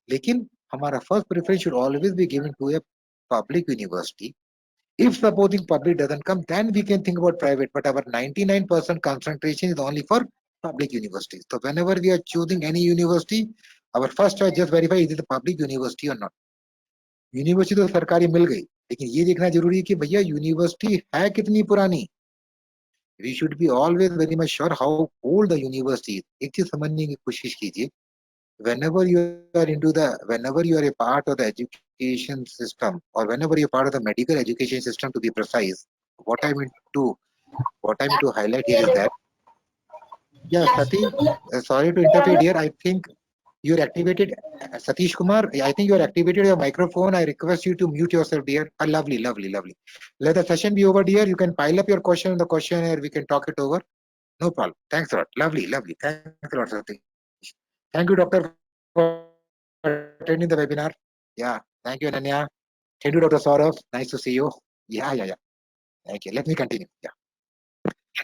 लेकिन हमारा first preference should always be given to a public university. If supposing public doesn't come, then we can think about private. But our 99% concentration is only for public universities. So whenever we are choosing any university, our first choice just verify is it a public university or not. University तो सरकारी मिल गई, लेकिन ये देखना जरूरी है कि भैया यूनिवर्सिटी है कितनी पुरानी। We should be always very much sure how old the university is. एक चीज समझने की कोशिश कीजिए, whenever you are a part of the education system, or whenever you're part of the medical education system to be precise, what I mean to what I mean to highlight here is that, yeah, Sati, sorry to interfere here. I think you're activated, Satish Kumar. I think you're activated your microphone. I request you to mute yourself, dear. Lovely, lovely, lovely. Let the session be over, dear. You can pile up your question in the questionnaire. We can talk it over. No problem. Thanks a lot. Lovely, lovely. Thanks a lot, Satish. Thank you, doctor, for attending the webinar. Yeah. Thank you, Ananya. Thank you, Dr. Saurav. Nice to see you. Yeah. Thank you. Let me continue. Yeah.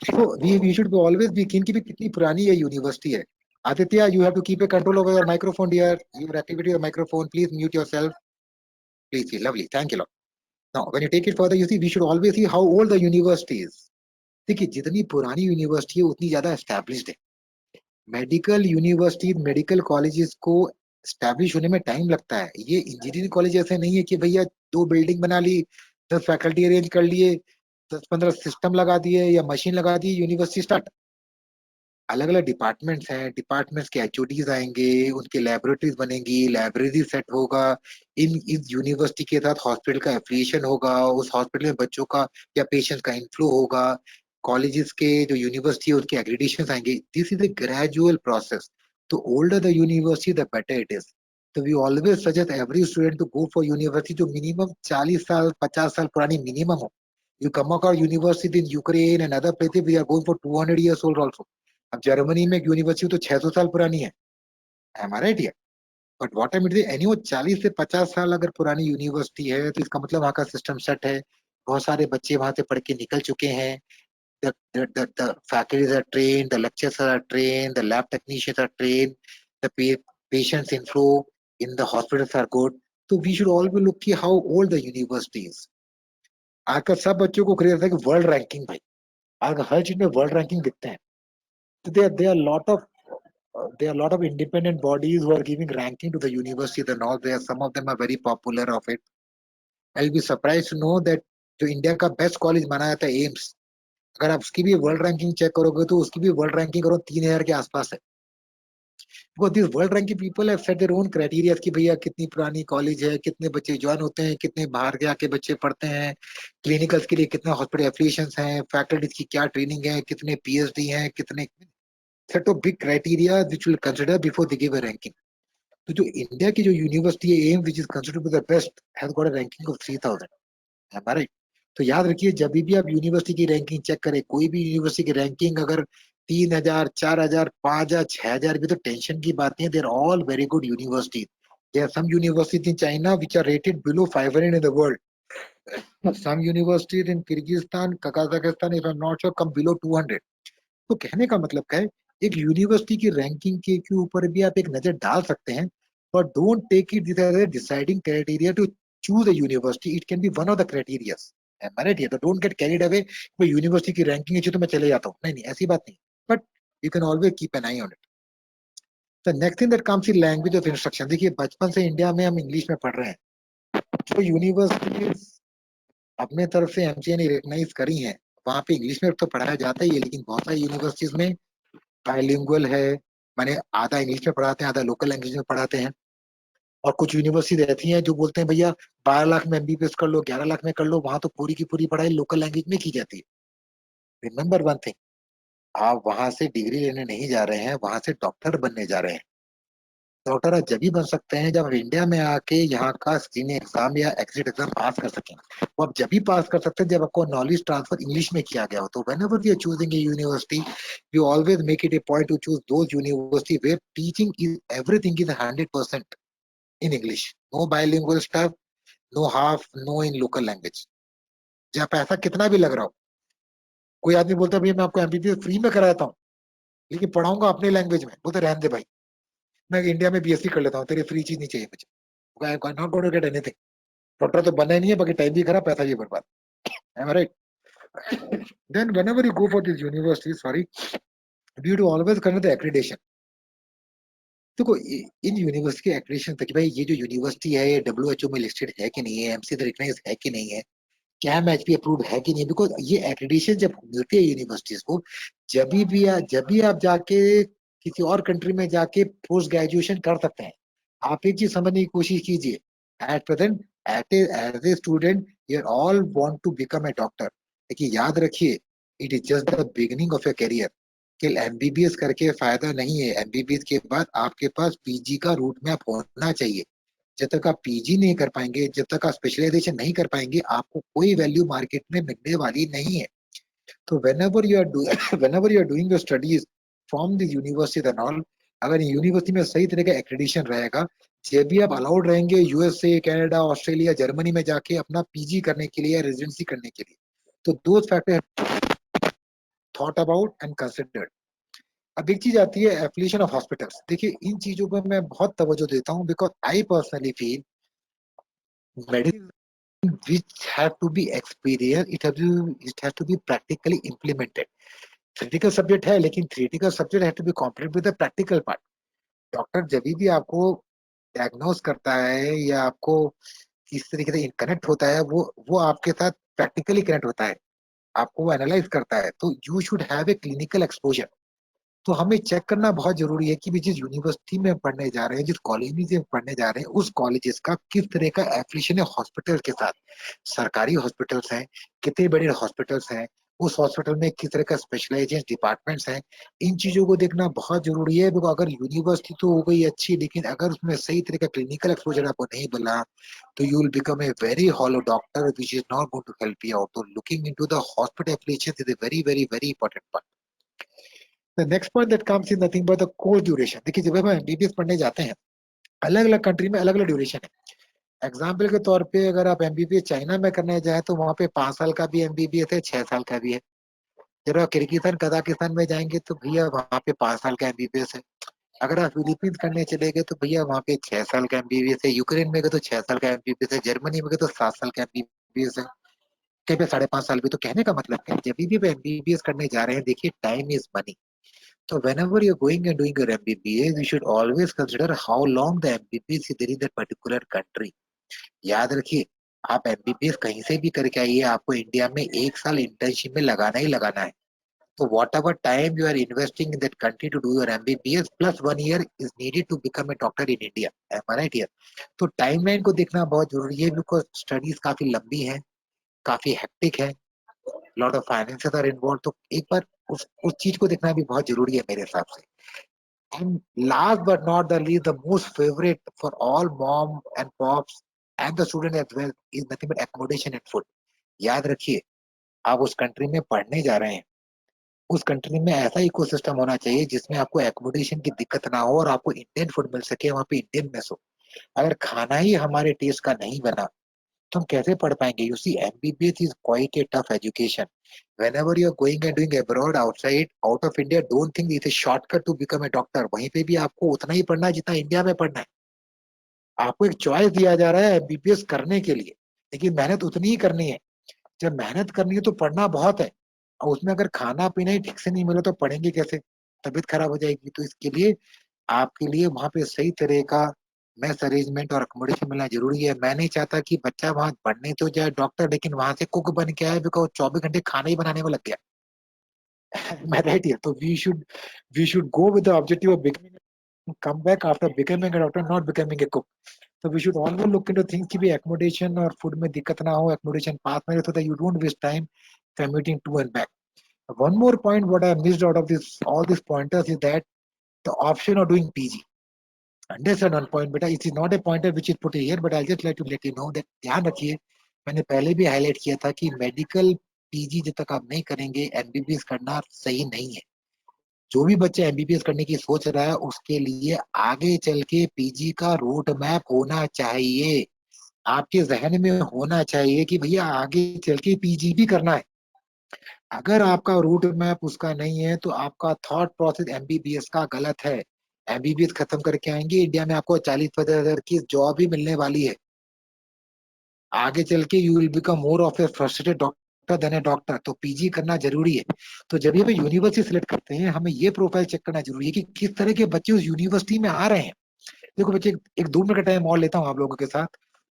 So we should always be keen कि भी कितनी पुरानी ये university है। Aditya, you have to keep a control over your microphone, dear. You have activated your microphone. Please mute yourself. Please. Lovely. Thank you, Lord. Now, when you take it further, you see, we should always see how old the university is. देखिए जितनी पुरानी university है उतनी ज्यादा established है। Medical university, medical colleges को establish होने में टाइम लगता है। ये इंजीनियरिंग कॉलेज ऐसे नहीं है कि भैया 2 बिल्डिंग बना ली, 10 फैकल्टी अरेंज कर लिए, 10-15 सिस्टम लगा दिए या मशीन लगा दी, यूनिवर्सिटी स्टार्ट। अलग अलग डिपार्टमेंट्स हैं, डिपार्टमेंट्स के एचओडीज आएंगे, उनके लैबोरेटरीज बनेंगी, लाइब्रेरी सेट होगा, इन इस यूनिवर्सिटी के साथ हॉस्पिटल का एफिलिएशन होगा, उस हॉस्पिटल में बच्चों का या पेशेंट्स का इनफ्लो होगा, कॉलेजेस के जो यूनिवर्सिटी है उसके एग्रीडेशन आएंगे। This is a gradual process. तो older the university the better it is. तो we always suggest every student to go for university जो मिनिमम 40 साल 50 साल पुरानी मिनिमम हो। You come across university in Ukraine and other places we are going for 200 years old also। अब Germany में एक university तो 600 साल पुरानी है। हमारा India, but what I mean any वो 40 से 50 साल अगर पुरानी यूनिवर्सिटी है तो इसका मतलब वहाँ का सिस्टम सेट है, बहुत सारे बच्चे वहां से पढ़ के निकल चुके हैं। The faculties are trained, the lecturers are trained, the lab technicians are trained, the patients inflow in the hospitals are good. So we should always look at how old the university is. आजकल सब बच्चों को create है कि world ranking भाई, आजकल हर चीज में वर्ल्ड रैंकिंग दिखते हैं। तो there are lot of there are a lot of independent bodies who are giving ranking to the universities and all. There, some of them are very popular of it. I'll be surprised to know that जो India का best college माना जाता है AIIMS, अगर आप उसकी भी world ranking check करोगे तो उसकी भी वर्ल्ड रैंकिंग करो 3,000 के आसपास है। Because these world ranking people have set their own criteria कि भैया कितनी पुरानी कॉलेज है, कितने बच्चे ज्वाइन होते हैं, कितने बाहर के आके बच्चे पढ़ते हैं, क्लिनिकल्स के लिए कितना हॉस्पिटल एफिलिएशंस हैं, फैकल्टीज की क्या ट्रेनिंग है, कितने पीएचडी हैं, कितने set of big criteria which will consider before they give a ranking. तो जो इंडिया की जो यूनिवर्सिटी है um which is considered the best has got a ranking of 3,000। हमारे तो याद रखिए जब भी आप यूनिवर्सिटी की रैंकिंग चेक करें, कोई भी यूनिवर्सिटी की रैंकिंग अगर 3,000, 4,000, 5,000, 6,000 भी तो टेंशन की बात नहीं है. There all very good universities. There are some universities in China which are rated below 500 in the world. Some universities in Kyrgyzstan, Kazakhstan, if I'm not sure, come below 200. तो कहने का मतलब क्या है, एक यूनिवर्सिटी की रैंकिंग के ऊपर भी आप एक नजर डाल सकते हैं, but don't take it as a deciding criteria to choose a university. It can be one of the criteria. Am I right here? So don't get carried away. कोई यूनिवर्सिटी की रैंकिंग है तो मैं चले जाता हूँ, नहीं नहीं ऐसी बात नहीं. But you can always keep an eye on it. The next thing that comes in language of instruction. देखिए बचपन से इंडिया में हम इंग्लिश में पढ़ रहे हैं. जो यूनिवर्सिटी अपने तरफ से एमसीए ने रिकॉग्नाइज करी हैं, वहां पे इंग्लिश में तो पढ़ाया जाता ही है, लेकिन बहुत सारी यूनिवर्सिटीज में बाइलिंगुअल है, माने आधा इंग्लिश में पढ़ाते हैं, आधा लोकल लैंग्वेज में पढ़ाते हैं. और कुछ यूनिवर्सिटी रहती हैं जो बोलते हैं भैया 12 लाख में एमबीबीएस कर लो, 11 लाख में कर लो, वहां तो पूरी की पूरी पढ़ाई लोकल लैंग्वेज में की जाती है. रिमेंबर वन थिंग, आप वहां से डिग्री लेने नहीं जा रहे हैं, वहां से डॉक्टर बनने जा रहे हैं. डॉक्टर आप जब भी बन सकते हैं जब आप इंडिया में आके यहाँ का स्क्रीनिंग एग्जाम या एग्जिट एग्जाम पास कर सकें. वो आप जब भी पास कर सकते हैं जब आपको नॉलेज ट्रांसफर इंग्लिश में किया गया हो. तो whenever we are choosing a university, you always make it a point to choose those university where teaching is everything is 100% in English. No bilingual stuff, no half, no in local language. जहाँ पैसा कितना भी लग रहा हो. कोई आदमी बोलता है भैया मैं आपको एमबीबीएस फ्री में कराता हूँ लेकिन पढ़ाऊंगा अपने लैंग्वेज में. बोलते रहने दे भाई, मैं इंडिया में बीएससी कर लेता हूँ, तेरी फ्री चीज नहीं चाहिए मुझे. Not going to get anything. Doctor तो बनना ही नहीं है, बाकी टाइम भी खराब, पैसा भी बर्बाद. Am I right? Then whenever you go for this university, sorry, you to always consider the accreditation. देखो इन यूनिवर्सिटी के एक्रेडिशन तक भाई ये जो यूनिवर्सिटी है ये डब्ल्यूएचओ में लिस्टेड है कि नहीं है, एमसी रिकग्नाइज है कि नहीं है, कैम एचपी अप्रूव्ड है कि नहीं. बिकॉज ये एक्रेडिशन जब मिलती है यूनिवर्सिटीज को, जब भी आप जाके किसी और कंट्री में जाके पोस्ट ग्रेजुएशन कर सकते हैं. आप एक चीज समझने की कोशिश कीजिए. At present as a student you all want to become a doctor. देखिए याद रखिए, it is just the beginning of your career. कि एमबीबीएस करके फायदा नहीं है. एमबीबीएस के बाद आपके पास पीजी का रूट मैप होना चाहिए. जब तक आप पीजी नहीं कर पाएंगे, जब तक आप स्पेशलाइजेशन नहीं कर पाएंगे, आपको कोई वैल्यू मार्केट में मिलने वाली नहीं है. तो whenever you are doing your studies from the university and all, अगर यूनिवर्सिटी में सही तरह का एक्रेडिशन रहेगा, जब भी आप अलाउड रहेंगे यूएसए, कनाडा, ऑस्ट्रेलिया, जर्मनी में जाके अपना पीजी करने के लिए या रेजिडेंसी करने के लिए, तो दो factor thought about and considered. अब एक चीज आती है एफिलिएशन ऑफ हॉस्पिटल्स. देखिए इन चीजों पर मैं बहुत तवज्जो देता हूँ because I personally feel medicine which have to be experienced, it has to be practically implemented. Theoretical subject है लेकिन theoretical subject have to be complete with the practical part. Doctor जब भी आपको डायग्नोस करता है या आपको किस तरीके से कनेक्ट होता है, वो आपके साथ प्रैक्टिकली कनेक्ट होता है, आपको वो एनालाइज करता है. तो you should have a clinical exposure. तो हमें चेक करना बहुत जरूरी है कि भी जिस यूनिवर्सिटी में पढ़ने जा रहे हैं, जिस कॉलेज में पढ़ने जा रहे हैं, उस कॉलेजेस का किस तरह का एफिलिएशन है हॉस्पिटल के साथ. सरकारी हॉस्पिटल्स हैं, कितने बड़े हॉस्पिटल्स हैं, उस हॉस्पिटल में किस तरह का स्पेशलाइजेशन डिपार्टमेंट्स हैं. इन चीजों को देखना बहुत जरूरी है. बिकॉज अगर यूनिवर्सिटी तो हो गई अच्छी, लेकिन अगर उसमें सही तरह का क्लिनिकल एक्सपोजर आपको नहीं मिला, तो you will become a very hollow doctor which is not going to help you out. तो looking into the hospital affiliation is a very very very important part. The next point that comes is nothing but the course duration. देखिए जब हम MBBS पढ़ने जाते हैं, अलग अलग country में अलग अलग ड्यूरेशन है. एग्जाम्पल के तौर पे अगर आप एमबीबीएस चाइना में करने जाए तो वहाँ पे 5 साल का भी एमबीबीएस है, 6 साल का भी है. जब आप किर्गिस्तान कजाकिस्तान में जाएंगे तो भैया वहाँ पे 5 साल का एमबीबीएस है. अगर आप फिलीपींस करने चले गए तो भैया वहाँ पे 6 साल का एमबीबीएस है. यूक्रेन में गए तो 6 साल का एमबीबीएस है. जर्मनी में गए तो 7 साल का एमबीबीएस है. कहीं पे 5.5 साल भी. तो कहने का मतलब है जब भी एमबीबीएस करने जा रहे हैं, देखिए time is money. So whenever you're going and doing your MBBS, you should always consider how long the MBBS is there in that particular country. याद रखिए, आप एमबीबीएस कहीं से भी करके आइए, आपको इंडिया में 1 साल इंटर्नशिप में लगाना ही लगाना है. तो whatever time you are investing in that country to do your MBBS plus 1 year is needed to become a doctor in India. Am I right here? तो टाइमलाइन को देखना बहुत जरूरी है बिकॉज स्टडीज काफी लंबी है, काफी हेक्टिक है, lot of finances are involve. तो एक बार उस चीज को देखना भी बहुत जरूरी है मेरे हिसाब से. And last but not the least, the most favorite for all mom and pops and the student as well is nothing but accommodation and food. याद रखिए, आप उस कंट्री में पढ़ने जा रहे हैं, उस कंट्री में ऐसा इकोसिस्टम होना चाहिए जिसमें आपको एकोमोडेशन की दिक्कत ना हो और आपको इंडियन फूड मिल सके, वहां पे इंडियन मेस हो। अगर खाना ही हमारे टेस्ट का नहीं बना तो हम कैसे पढ़ पाएंगे? You see MBBS is quite a tough education. whenever you are going and doing abroad outside out of India, don't think it's a shortcut to become a doctor। वहीं पे भी आपको उतना ही पढ़ना है जितना इंडिया में पढ़ना है। आपको एक चॉइस दिया जा रहा है एमबीबीएस करने के लिए, लेकिन मेहनत उतनी ही करनी है। जब मेहनत करनी है तो पढ़ना बहुत है, और उसमें अगर खाना पीना ही ठीक से नहीं मिले तो पढ़ेंगे कैसे? तबीयत खराब हो जाएगी। तो इसके लिए आपके लिए वहां पे सही तरह का मेस अरेंजमेंट और अकोमोडेशन मिलना जरूरी है। मैं नहीं चाहता कि बच्चा वहां पढ़ने तो जाए डॉक्टर, लेकिन वहां से कुक बन के आए बिकॉज 24 घंटे खाना ही बनाने में लग गया। मैं राइट हियर? तो we should go with the objective of becoming, come back after becoming a doctor, not becoming a cook। So we should always look into things कि भी accommodation और food में दिक्कत ना हो, accommodation pass में, so that you don't waste time commuting to and back। One more point what I missed out of this all these pointers is that the option of doing PG। Understand one point बेटा, it is not a pointer which is put here, but I'll just like to let you know that ध्यान रखिए, मैंने पहले भी highlight किया था कि medical PG जब तक आप नहीं करेंगे एमबीबीएस करना सही नहीं है। जो भी बच्चा एमबीबीएस करने की सोच रहा है उसके लिए आगे चल के पीजी का रूट मैप होना चाहिए। आपके जहन में होना चाहिए कि भैया आगे चल के पीजी भी करना है। अगर आपका रूट मैप उसका नहीं है तो आपका थॉट प्रोसेस एमबीबीएस का गलत है। एमबीबीएस खत्म करके आएंगे इंडिया में आपको 40-50 हजार की जॉब भी मिलने वाली है। आगे चल के you will become more of a frustrated doctor than a doctor. तो पीजी करना जरूरी है। तो जब भी हमें यूनिवर्सिटी सिलेक्ट करते हैं हमें ये प्रोफाइल चेक करना जरूरी है कि किस तरह के बच्चे उस यूनिवर्सिटी में आ रहे हैं। देखो बच्चे, एक 2 मिनट का टाइम और लेता हूँ आप लोगों के साथ।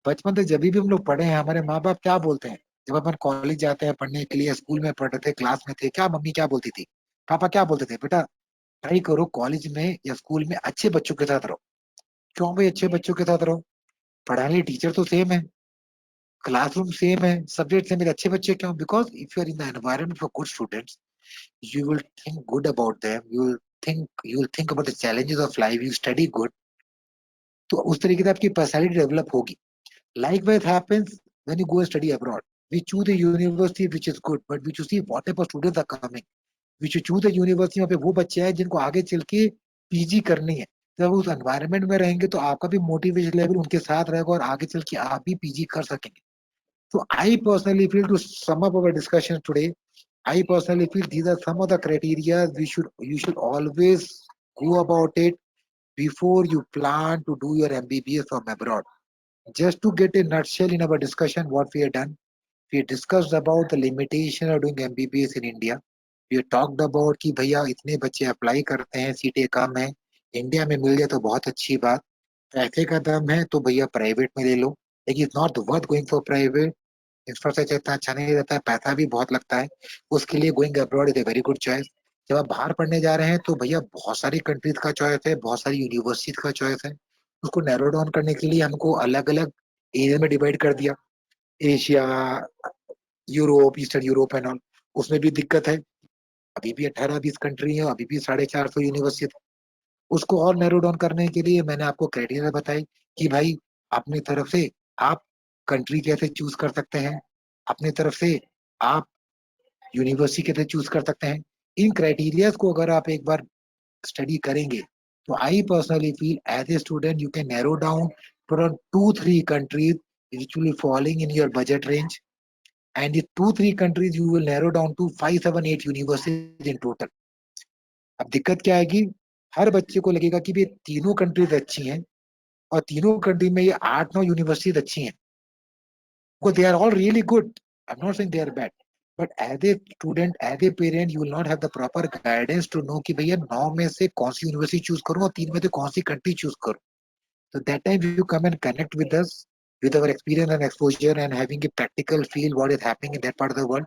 बचपन से जब भी हम लोग पढ़े हैं हमारे माँ बाप क्या बोलते हैं? जब अपन कॉलेज जाते हैं पढ़ने के लिए, स्कूल में पढ़ते थे, क्लास में थे, क्या मम्मी क्या बोलती थी, पापा क्या बोलते थे? बेटा ट्राई करो कॉलेज में या स्कूल में अच्छे बच्चों के साथ रहो। क्यों भाई अच्छे बच्चों के साथ रहो? पढ़ाने टीचर तो सेम है, क्लासरूम सेम है, सब्जेक्ट सेम है, अच्छे बच्चे क्यों? Because if you are in the environment for good students, you will think good about them, you will think about the challenges of life, you study good। तो उस तरीके से आपकी पर्सनालिटी डेवलप होगी। Likewise happens when you go and study abroad। We choose a university which is good, but we choose see what type of students are coming। We should choose a university वहाँ पे वो बच्चे हैं जिनको आगे चल के पीजी करनी है। जब उस एनवायरमेंट में रहेंगे तो आपका भी मोटिवेशन लेवल उनके साथ रहेगा और आगे चल के आप भी पीजी कर सकेंगे। So I personally feel, to sum up our discussion today, I personally feel these are some of the criteria you should always go about it before you plan to do your MBBS from abroad। Just to get a nutshell in our discussion, what we have done, we discussed about the limitation of doing MBBS in India। We talked about कि भैया इतने बच्चे apply करते हैं, सीटें कम है, India में मिल जाए तो बहुत अच्छी बात, पैसे का दम है तो भैया प्राइवेट में ले लो। लेकिन it's not worth going for private. Infrastructure इतना अच्छा नहीं रहता है, पैसा भी बहुत लगता है। उसके लिए going abroad is a very good choice. जब आप बाहर पढ़ने जा रहे हैं तो भैया बहुत सारी कंट्रीज का चॉइस है, बहुत सारी यूनिवर्सिटीज का चॉइस है। उसको नैरो डाउन करने के लिए हमको अलग अलग एरिया में डिवाइड कर दिया, Asia, Europe, eastern Europe and all. उसमें भी दिक्कत है, अभी भी 18-20 कंट्री है, अभी भी 450 यूनिवर्सिटी। उसको और नैरो डाउन करने के लिए मैंने आपको क्राइटेरिया बताई कि भाई अपनी तरफ से आप कंट्री कैसे चूज कर सकते हैं, अपनी तरफ से आप यूनिवर्सिटी कैसे चूज कर सकते हैं। इन क्राइटेरियाज को अगर आप एक बार स्टडी करेंगे तो I personally feel as a student you can narrow down to 2-3 countries which will be falling in your budget range, and in 2-3 countries you will narrow down to 5-7-8 universities in total। अब दिक्कत क्या आएगी? हर बच्चे को लगेगा कि भी तीनों कंट्रीज अच्छी हैं और तीनों कंट्री में ये 8-9 यूनिवर्सिटीज अच्छी हैं। Because they are all really good, I'm not saying they are bad, but as a student, as a parent, you will not have the proper guidance to know कि भैया 9 में से कौन सी यूनिवर्सिटी चूज करूं और 3 में से कौन सी कंट्री चूज करूं। So that time you come and connect with us with our experience and exposure and having a practical feel what is happening in that part of the world।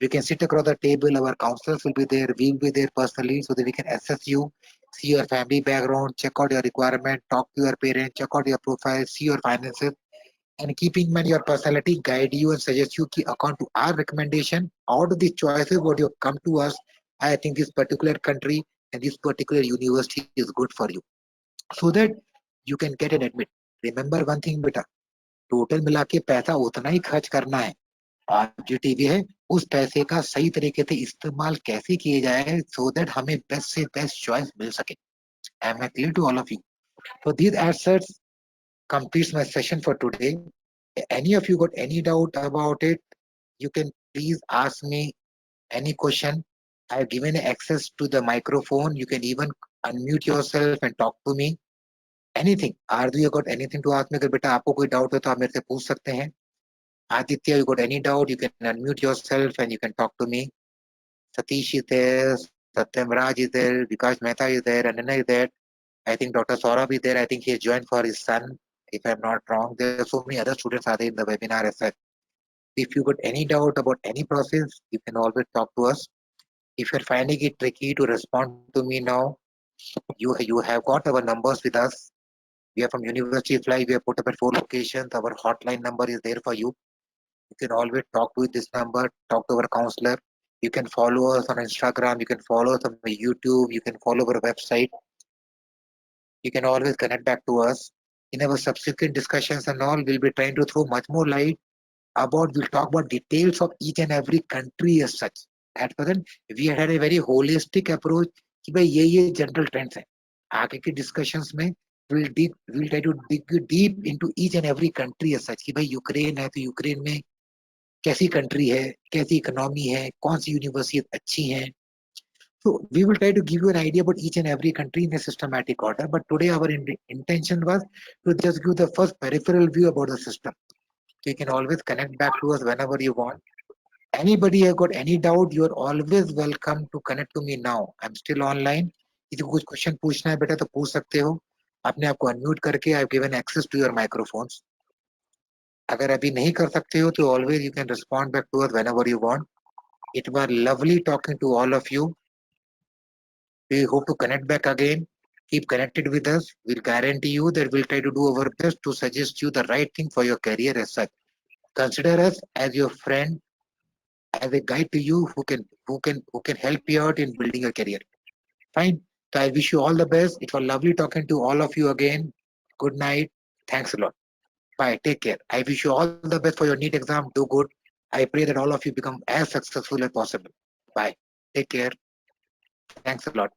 We can sit across the table, our counselors will be there, we will be there personally so that we can assess you, see your family background, check out your requirement, talk to your parents, check out your profile, see your finances, and keeping in mind your personality, guide you and suggest you ki according to our recommendation out of the choices what you have come to us, I think this particular country and this particular university is good for you, so that you can get an admit। Remember one thing बेटा, total मिला के पैसा उतना ही खर्च करना है आज जो टीवी है उस पैसे का सही तरीके से इस्तेमाल कैसे किए जाए सो दैट हमें बेस्ट से बेस्ट चॉइस मिल सके. Am I clear to all of you? So these assets completes my session for today. Any of you got any doubt about it? You can please ask me any question. I have given access to the microphone. You can even unmute yourself and talk to me. Anything. Ardu, you got anything to ask me? अगर बेटा आपको कोई doubt है तो आप मेरे से पूछ सकते हैं. Aditya, you got any doubt? You can unmute yourself and you can talk to me. Satish is there. Satyam Raj is there. Vikas Mehta is there. Anana is there. I think Dr. Saurabh is there. I think he has joined for his son, if I'm not wrong. There are so many other students are there in the webinar as well. If you got any doubt about any process, you can always talk to us. If you're finding it tricky to respond to me now, you have got our numbers with us. We are from University Fly. We have put up at 4 locations. Our hotline number is there for you. You can always talk with this number, talk to our counselor. You can follow us on Instagram. You can follow us on YouTube. You can follow our website. You can always connect back to us. In our subsequent discussions and all, we'll be trying to throw much more light we'll talk about details of each and every country as such. At present, we had a very holistic approach कि भाई ये general trends हैं. आगे के discussions में we'll try to dig deep into each and every country as such कि भाई Ukraine है तो यूक्रेन में कैसी कंट्री है, कैसी इकोनॉमी है, कौन सी यूनिवर्सिटी अच्छी हैं. So we will try to give you an idea about each and every country in a systematic order. But today our intention was to just give the first peripheral view about the system. So you can always connect back to us whenever you want. Anybody have got any doubt, you are always welcome to connect to me now. I'm still online. यदि कुछ question पूछना है बेटा तो पूछ सकते हो. अपने आप को अनम्यूट करके I have given access to your microphones. अगर अभी नहीं कर सकते हो तो always you can respond back to us whenever you want. It was lovely talking to all of you. We hope to connect back again. Keep connected with us. We'll guarantee you that we'll try to do our best to suggest you the right thing for your career as such. Consider us as your friend, as a guide to you who can help you out in building your career. Fine. So I wish you all the best. It was lovely talking to all of you again. Good night. Thanks a lot. Bye. Take care. I wish you all the best for your NEET exam. Do good. I pray that all of you become as successful as possible. Bye. Take care. Thanks a lot.